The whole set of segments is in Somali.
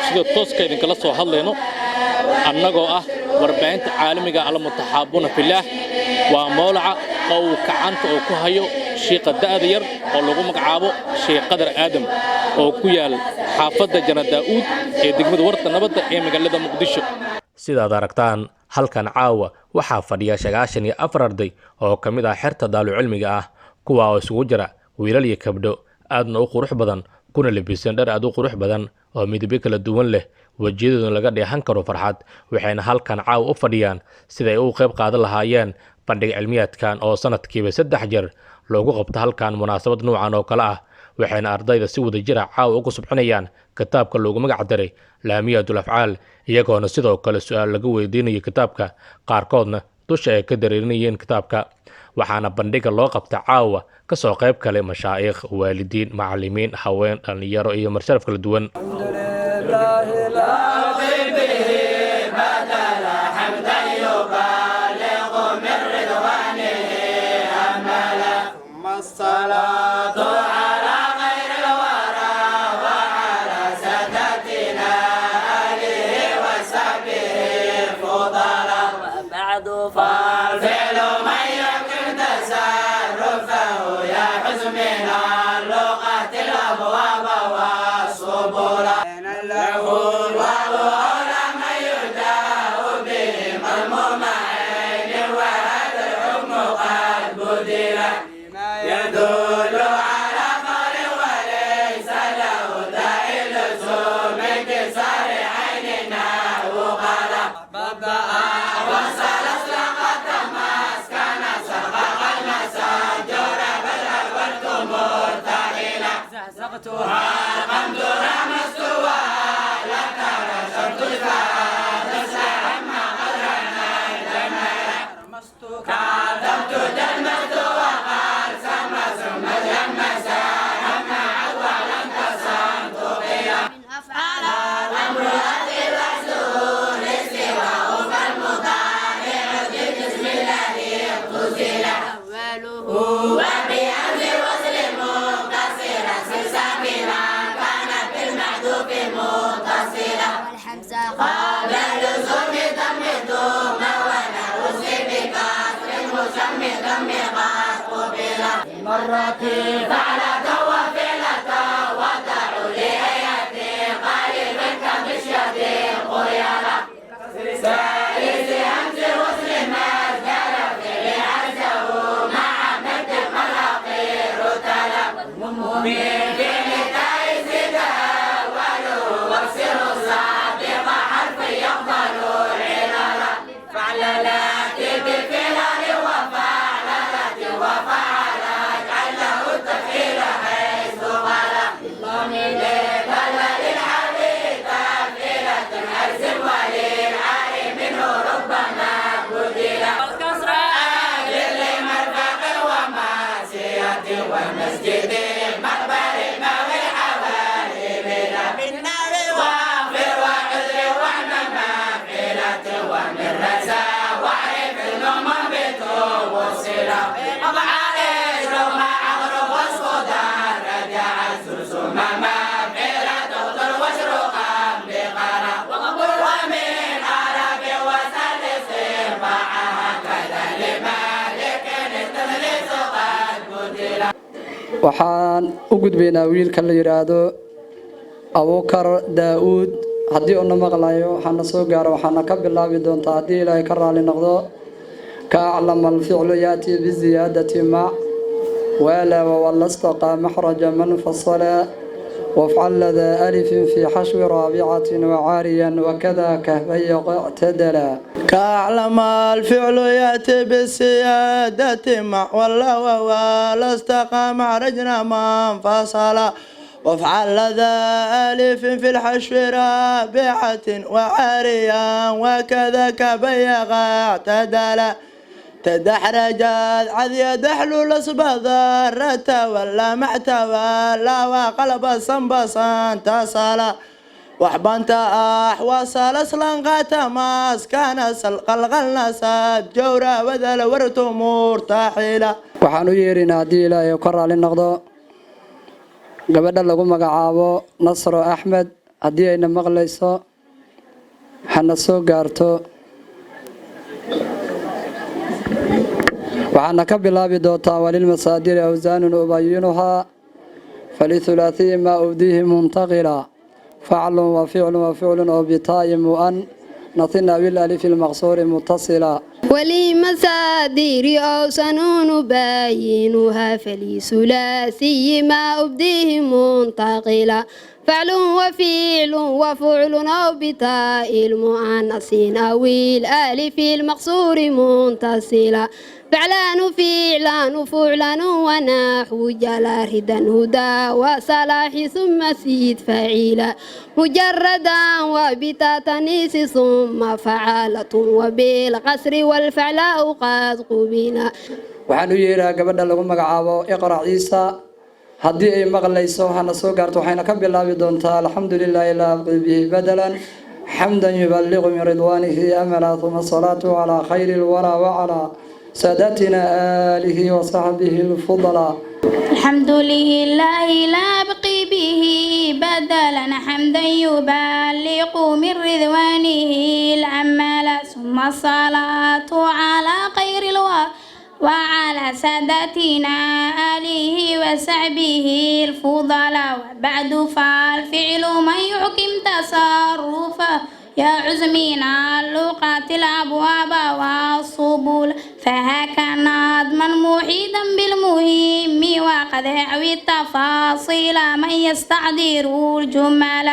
sida tooska idinkala soo hadlayno annagoo ah warbaahinta caalamiga ah almutaxaabuna fillaah waa mowlaca oo uu gacanta oo ku hayo shiiqa da'da yar oo lagu magacaabo Sheekh Qadar Aadam oo ku yaal xaafadda Janaa Daa'uud ee degmada Warta Nabadda ee magaalada Muqdisho. sidaad aragtaan halkan caawa waxaa fadhiya 94 arday oo ka mid ah xirta daalu cilmiga ah kuwa oo isugu jira wiilal iyo gabdho aadna u qurux badan kuna labisan dhar aad u qurux badan oo midabo kala duwan leh wajiyadooda laga dheehan karo farxad waxayna halkan caawa u fadhiyaan sida ay u qayb qaadan lahaayeen bandhig cilmiyaadkan oo sanadkiiba 3 jeer loogu qabto halkan munaasabad noocan oo kale ah waxayna ardayda si wada jir ah caawa ugu subcinayaan kitaabka loogu magac daray laamiyatul afcaal iyagoona sidoo kale su'aal laga weydiinayo kitaabka qaarkoodna dusha ay ka dareerinayeen kitaabka waxaana bandhiga loo qabta caawa ka soo qayb kale mashaayikh waalidiin macallimiin haween dhalinyaro iyo marsharaf kala duwan waxaan u gudbaynaa wiilka la yiraahdo Abuukar Daa'uud haddii uu maqlayo waxaana soo gaaro waxaana ka bilaabi doontaa haddii Ilaahay ka raali noqdo ka aclama al-ficlu yaati bi ziyadati ma wala wa lastaqa mahraja man fasala وافعل ذا ألف في حشو رابعة وعاريا وكذا كهبي اعتدلا كأعلم الفعل يأتي بالسيادة مع والله والاستقام رجنا من فصل وافعل ذا ألف في الحشو رابعة وعاريا وكذا كهبي اعتدلا تدحرجت عذي دحلو الأصباد الرتا ولا معتوى لا وقلب الصنبصان تصلا وحبنت وصل أصلا غتماس كان قلقلنا ساد جورا وذل ورت مرتاحلة waxaan u yeerinaa haddii Ilaahay ka raali noqdo gabadha lagu magacaabo Nasro Axmed haddii ayna maqlayso hana soo gaarto waxaana ka bilaabi doontaa walilmasaadir awsaanun ubayinuhaa falithulaathiyi maa ubdihi muntaqila faclun waficlun waficlun oo bitaa'i mu'an نثنى بالألف المقصور متصلا ولمصادر أوسن نبينها فلثلاثي ما أبديه منتقلا فعل وفعل وفعل أو بتاء المؤنث أو الألف المقصور منتصلا فعلان فعلان فعلان ونحو جلا ردا هدى وصلاح ثم سيد فعيلا مجردا وبتا تنيس ثم فعالة وبالقصر والفعلاء قد قبلا waxaan u yeeraa gabadha lagu magacaabo Iqra Ciisa haddii ay maqlayso hana soo gaarto waxayna ka bilaabi doontaa alxamdulillahi la bihi badalan حمدا يبلغ من رضوانه أملا ثم الصلاة على خير الورى وعلى سادتنا آله وصحبه الفضلاء الحمد لله لا أبقي به بدلا حمدا يبلغ من رضوانه الأمل ثم الصلاة على خير الورى وعلى سادتنا آله وصحبه الفضلاء وبعد فالفعل من يحكم تصرفه يا عزمينا اللقات الأبواب والصبول فهكا نظما محيدا بالمهم وقد يعوي التفاصيل من يستعذر الجمل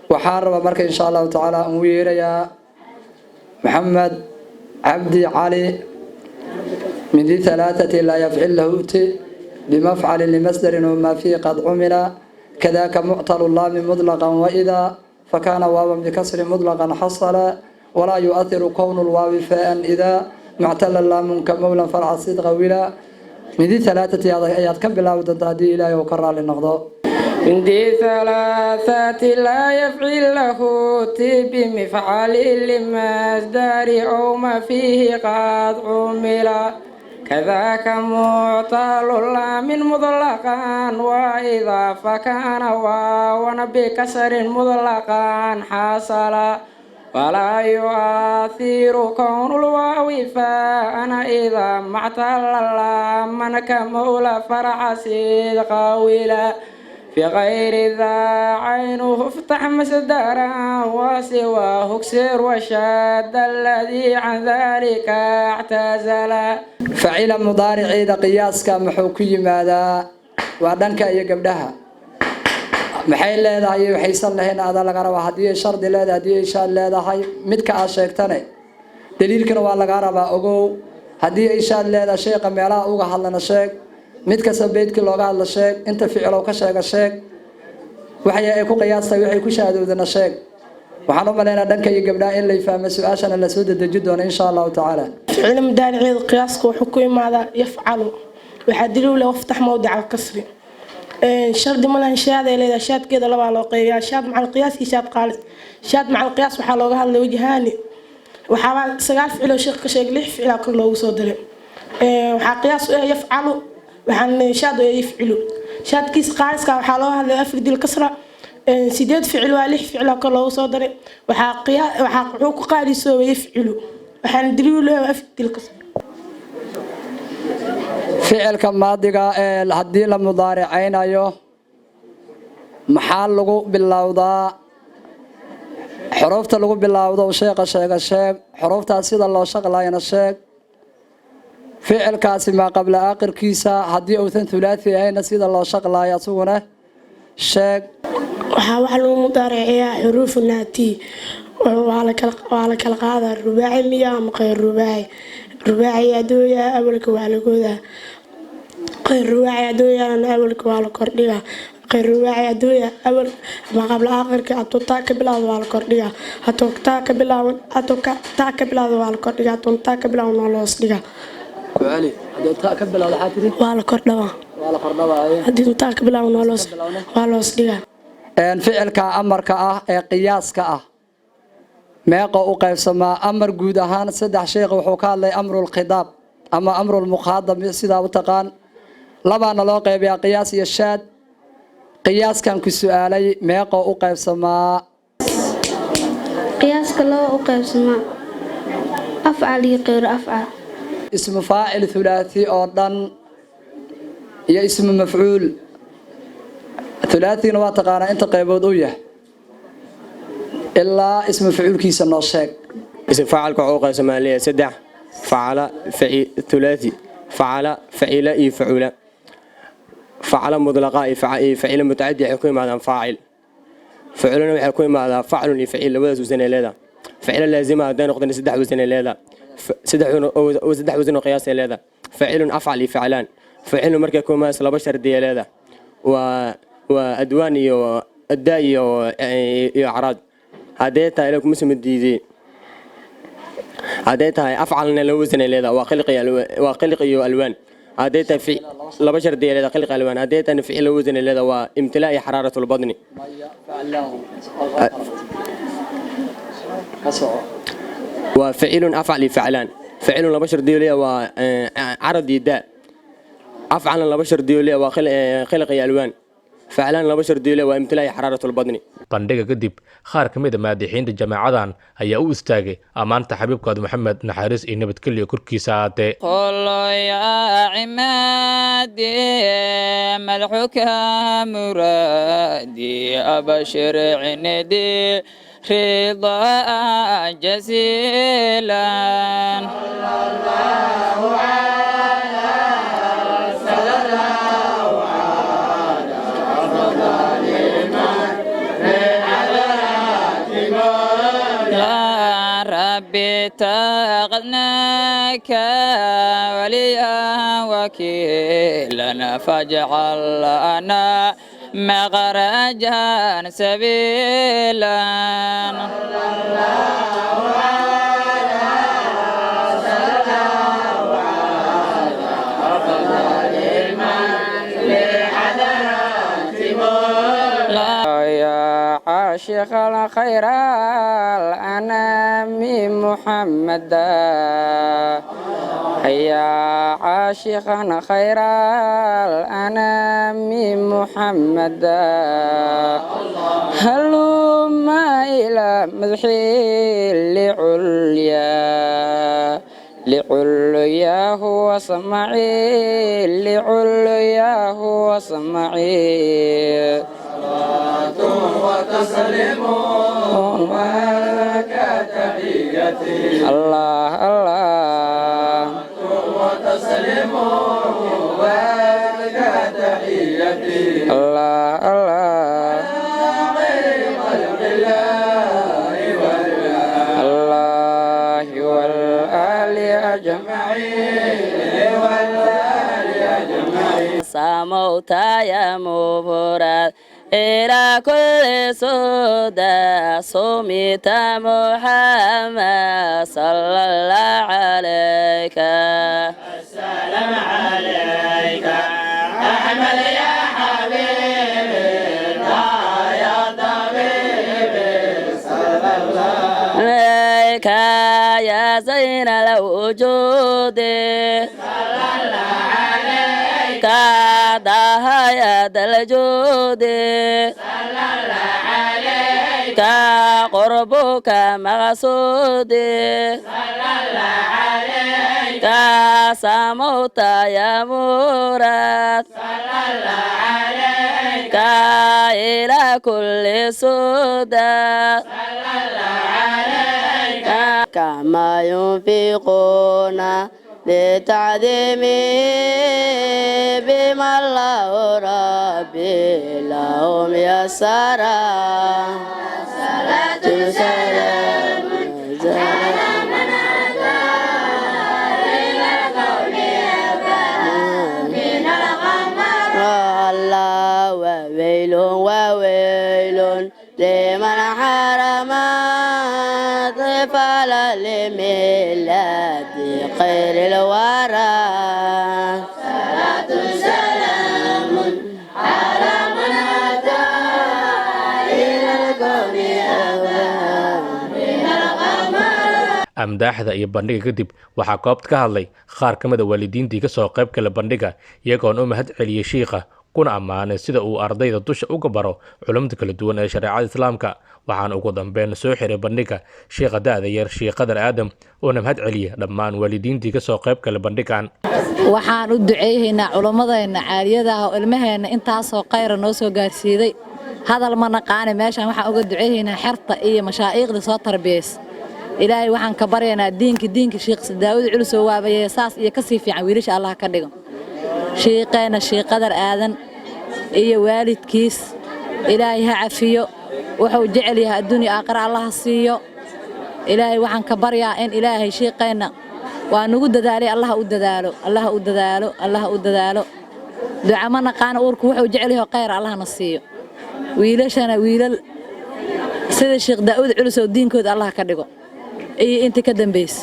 وحارب مركز إن شاء الله تعالى أموير يا محمد عبدي علي من ذي ثلاثة لا يفعل له بمفعل لمصدر وما فيه قد عمل كذاك معطل اللام مطلقا وإذا فكان واوا بكسر مطلقا حصل ولا يؤثر كون الواو فاء إذا معتل اللام كمولا فرع صدق ولا من ذي ثلاثة آيات كم بلا ودنتهدي إلهي وكرر للنقضاء من ذي ثلاثة لا يفعل له بمفعل لمصدر أو ما فيه قد عمل كذاك معطل اللام مطلقا وإذا فكان واوا بكسر مطلقا حصل ولا يؤثر كون الواو فأنا إذا معتل اللام كمولى فرع صدق ولا في غير ذا عينه افتح مصدرا وسواه اكسر وشاد الذي عن ذلك اعتزل فعل مضارع إذا قياسك محوكي ماذا وعدنك أي قبلها محيل لهذا هي وحيصل لهنا هذا لقرب هديه شرط لهذا هديه شال لهذا هاي متك عشقتني دليل كانوا على لقرب أقول هديه شال لهذا شيء قميلا أوجه حلنا شيء متك سبيتك لوجه الله شيء أنت فعله كشيء شيء وحيا يكو قياسته وحيا كشهد ودنا شيء وحنوم لنا دنك يقبلنا إلا يفهم سؤاشنا لسود الجدون إن شاء الله تعالى. فعل مدارع قياسك وحكومة ماذا يفعل ويحددوا له افتح موضع الكسر. شرط من الانشاد إلى شاد كذا لو على قياس شاد مع القياس شاد قالت شاد مع القياس وحلوها اللي وجهاني وحاول سجال فعل وشيخ كشيء ليه فعل كله وصدره وحقياس يفعل وحن شاد يفعل شاد كيس قالس كحلوها اللي أفرد الكسرة سيدات فعل والح فعل كله وصدره وحقوق قالس يفعل وحن دليل له أفرد الكسرة فعل كماضيga hadii la mudaaricaynayo maxaa lagu bilowdaa xarafta lagu bilowdo sheega xarafta sida loo shaqlayna sheeg ficilkaasi ma qabla aakhirkiisa hadii uu tan thulathi ahayna sida loo shaqlayo asuguna sheeg waxa lagu mudaariciyaa xuruuf naati waa la kala qaadaa rubaaci miya ama qeyr rubaaci rubaaci adooya awalka waa la goodaa qeyr rubaaci adooya awalka waa la kordhigaa qeyr rubaaci adooya awal ma qabla aakhirka atonta ka bilaawdo waa la kordhigaa atonta ka bilaawdo waa la kordhigaa atonta ka bilaawdo waa la hoos dhigaa wali atonta ka bilaawdo xaatiri waa la kordhigaa hadii atonta ka bilaawdo waa la hoos dhigaa ficilka amarka ah ee qiyaaska ah meeqa u qaybsamaa amar guud ahaan saddex sheekh wuxuu ka hadlay amrul khidab ama amrul muqaddam sida u taqaan labaana loo qaybiyaa qiyaas iyo shaad qiyaaskan ku su'aalay meeqo u qaybsamaa qiyaaska loo u qaybsamaa afcal iyo qeyr afcal ismu faacil thulaathi oo dhan iyo ismu mafcuul thulaathina waa taqaanaa inta qaybood uu yahay ilaa ismu mafcuulkiisa noo sheeg اسم فاعل كعوق سمالية سدح فعل ثلاثي فعل فعل فعل فعل مطلقة فعل متعدي يكون مع فاعل فعلنا يكون مع فعل فعل وزن وزن لهذا فعل لازم هذا نقطة سدح وزن لهذا سدح وزن قياس لهذا فعل أفعل فعلان فعل مركب يكون مع بشر دي لهذا وأدواني والداي وأعراض هذا لكم اسم الديدي هذا أفعلنا لوزن لهذا وخلقي ألوان هذا في لبشر دي لهذا خلق ألوان هذا في لوزن لهذا وامتلاء حرارة البطن وفعل أفعل فعلان فعل لبشر دي لهذا وعرض يداء أفعل لبشر دي لهذا وخلقي ألوان فعلان لبشر دي لهذا وامتلاء حرارة البطن bandhiga kadib qaar ka mid ah maadixiinta jaamacadan ayaa u istaagay amaanta xabiibkooda maxamed naxariis iyo nabadgelyo korkiisa aatee qolo yaa cimaadi malxuka muraadi abashir cinidi ridaa jasiilan اتخذناك وليا وكيلا فاجعل لنا مخرجا سبيلا عاشق الخير الأنام محمد هيا عاشقا خير الأنام محمد هلما إلى مدحي لعلياه وسمعي لعلياه وسمعي وتسلم ولك تحيتي الله الله وتسلم ولك تحيتي الله الله خير خلق الله والآل أجمعين والآل أجمعين سموت يا مبرد إلى كل سودة صمت محمد صلى الله عليك السلام عليك أحمد يا حبيبي يا طبيبي صلى الله عليك يا زين الوجود صلى الله عليك ضاها يا الجود صلى الله عليك قربك مقصود صلى الله عليك سموت يا مراد صلى الله عليك إلى كل سودة صلى الله عليك كما ينفقون لتعظيمه بما الله ربي لهم يسرا صلاة سلام على من أتى إلى الكون من الغمر الله وويل لمن حرم طفل لميلاد خير الورى صلاة سلام على من أتى إلى الكون من القمر. amdaaxda iyo bandhiga kadib waxaa goobta ka hadlay qaar ka mid a waalidiintii ka soo qayb gala bandhiga iyagoon u mahad celiyey shiikha kuna ammaanay sida uu ardayda dusha uga baro culumta kala duwan ee shareecada islaamka. waxaan ugu dambeyn soo xiray bandhiga sheekha da'da yar Sheekh Qadar Aadam oo namhad celiya dhammaan waalidiintii ka soo qayb galay bandhigan. waxaan u duceeynaa culimadeena caaliyada ah oo ilmaheena intaas oo khayr noo soo gaarsiiday hadal ma naqaan meeshan waxaan uga duceeynaa xirta iyo mashaayikhda soo tarbiyeys ilaahay waxaan ka baryaynaa diinka Sheekh Daawud Culus oo waabayay saas iyo ka sii fiican wiilasha Allah ka dhigo sheekheena Sheekh Qadar Aadan iyo waalidkiis ilaahay ha cafiyo wuxuu jecel yahay adduunyo aakhira Allah siiyo ilaahay waxaan ka baryaa in ilaahay sheekheena waa nagu dadaalay Allah u dadaalo duca ma naqaan uurku wuxuu jecel yahay khayr Allah na siiyo wiilashana wiilal sida Sheekh Daawud Culus oo diinkooda Allah ka dhigo iyo inta ka dambeys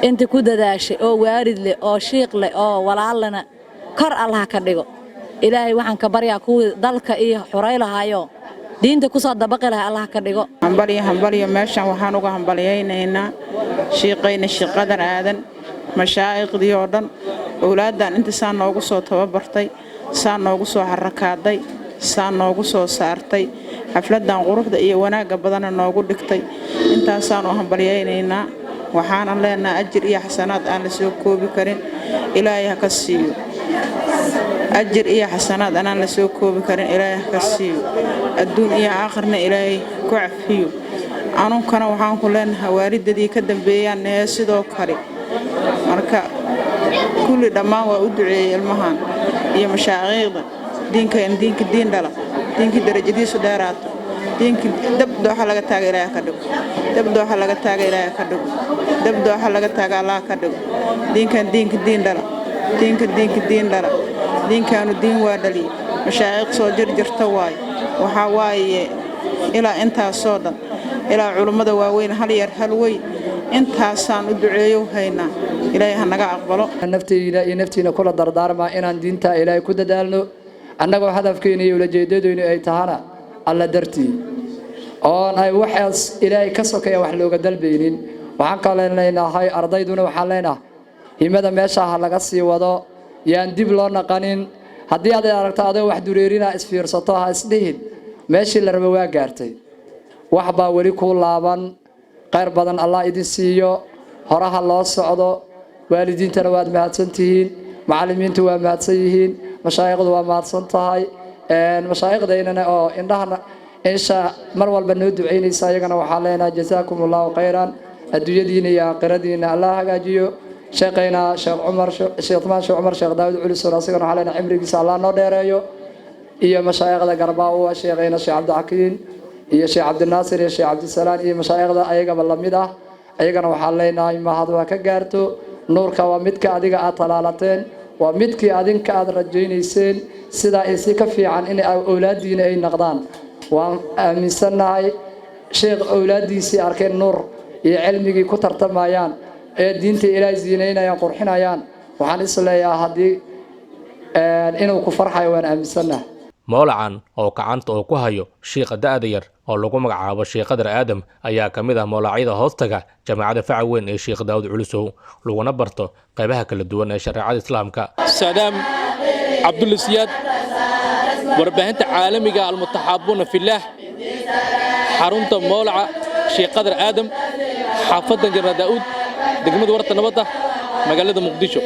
inta ku dadaashay oo waalid leh oo sheekh leh oo walaalana kor Allah ka dhigo ilaahay waxaan ka baryaa kuwa dalka iyo xuraylahayo diinta ku soo dabaqay laha Allah ka dhigo hambaliyo meeshan waxaan uga hambaliyaynaynaa sheekayna Sheekh Qadar Aadan mashaayiqdii oo dhan awlaadan inta saan noogu soo tababartay saan noogu soo harakaaday saan noogu soo saartay xafladan quruxda iyo wanaaga badan noogu dhigtay intaasaan u hambaliyaynaynaa waxaan leenahay ajir iyo xasanaad aan la soo koobi karin ilaahay ha ka siiyo ajir iyo xasanaad aan la soo koobi karin ilaahay ha ka siiyo adduun iyo aakhirna ilaahay ku cafiyo anunkana waxaan ku leenahay waalidadii ka dambeeyaan sidoo kale marka kulli dhammaan waa u duceeyay ilmahan iyo mashaayikhda diin dhala diinki darajadiisu dheeraato diinki dabdo waxa laga taagay ilaahay ka dhigo dabdo waxa laga taagay ilaahay ka dhigo dabdo waxa laga taagay Allah ka dhigo diin dhala diin dhala diinkaanu diin waa dhaliye mashaayikh soo jirta waay waxa waaye ilaa intaasoo dhan ilaa culimada waaweyn hal yar hal weyn intaasaan u duceeyo haynaa ilaahay ha naga aqbalo naftayda iyo naftiina kula dardaarmaa inaan diinta ilaahay ku dadaalno annagoo hadafkeena iyo ujeedadoodu ay tahana alla dartii oo ay waxaas ilaahay ka sokeeya wax looga dalbaynin waxaan kale leenahay ardayduna waxaan leenahay himada meesha laga sii wado yaan dib loo naqanin haddii aad aragto adoo wax dureerina isfiirsato ha isdhihin meeshii la rabo waa gaartay wax baa weli ku laaban khayr badan Allah idin siiyo horaha loo socdo waalidiintana waad mahadsantihiin macallimiintu waa mahadsan yihiin mashaayikhdu waa mahadsan tahay mashaayikhdeena oo indhahana insha mar walba noo duceynaysa ayagana waxaa leenahay jazaakumullahu khayran adduunyadiina iyo aakhiradiina Allah hagaajiyo sheekayna Sheekh Umar Sheekh Daawud Culus asagana waxaa leenahay cimrigiisa Allah noo dheereeyo iyo mashaayikhda garbaa oo sheekayna Sheekh Cabdixakiin iyo Sheekh Cabdinaasir iyo Sheekh Cabdisalaan iyo mashaayikhda ayagaba lamid ah ayagana waxaa leenahay mahad waa ka gaarto nuurka waa midka adiga aad talaalateen waa midkii adinka aad rajaynayseen sida ay si ka fiican in awlaadiina ay noqdaan waan aaminsanahay sheekh awlaadiisii arkeen nuur iyo cilmigii ku tartamayaan ee diinta ilaahay ziineynayaan qurxinayaan waxaan is leeyahay hadii inuu ku farxayo waan aaminsanahay mawlacan oo gacanta oo ku hayo sheekha da'da yar oo lagu magacaabo Sheekh Qadar Aadam ayaa kamid ah mawlacyada hoostaga jaamacadda Facaweyn ee Sheekh Daawud Culus laguna barto qaybaha kala duwan ee shareecada islaamka. Saadam Abdul Siyaad warbaahinta caalamiga almutaxaabuna fillah xarunta mawlaca Sheekh Qadar Aadam xaafadda Janna Daawud degmada Warta Nabadda magaalada Muqdisho.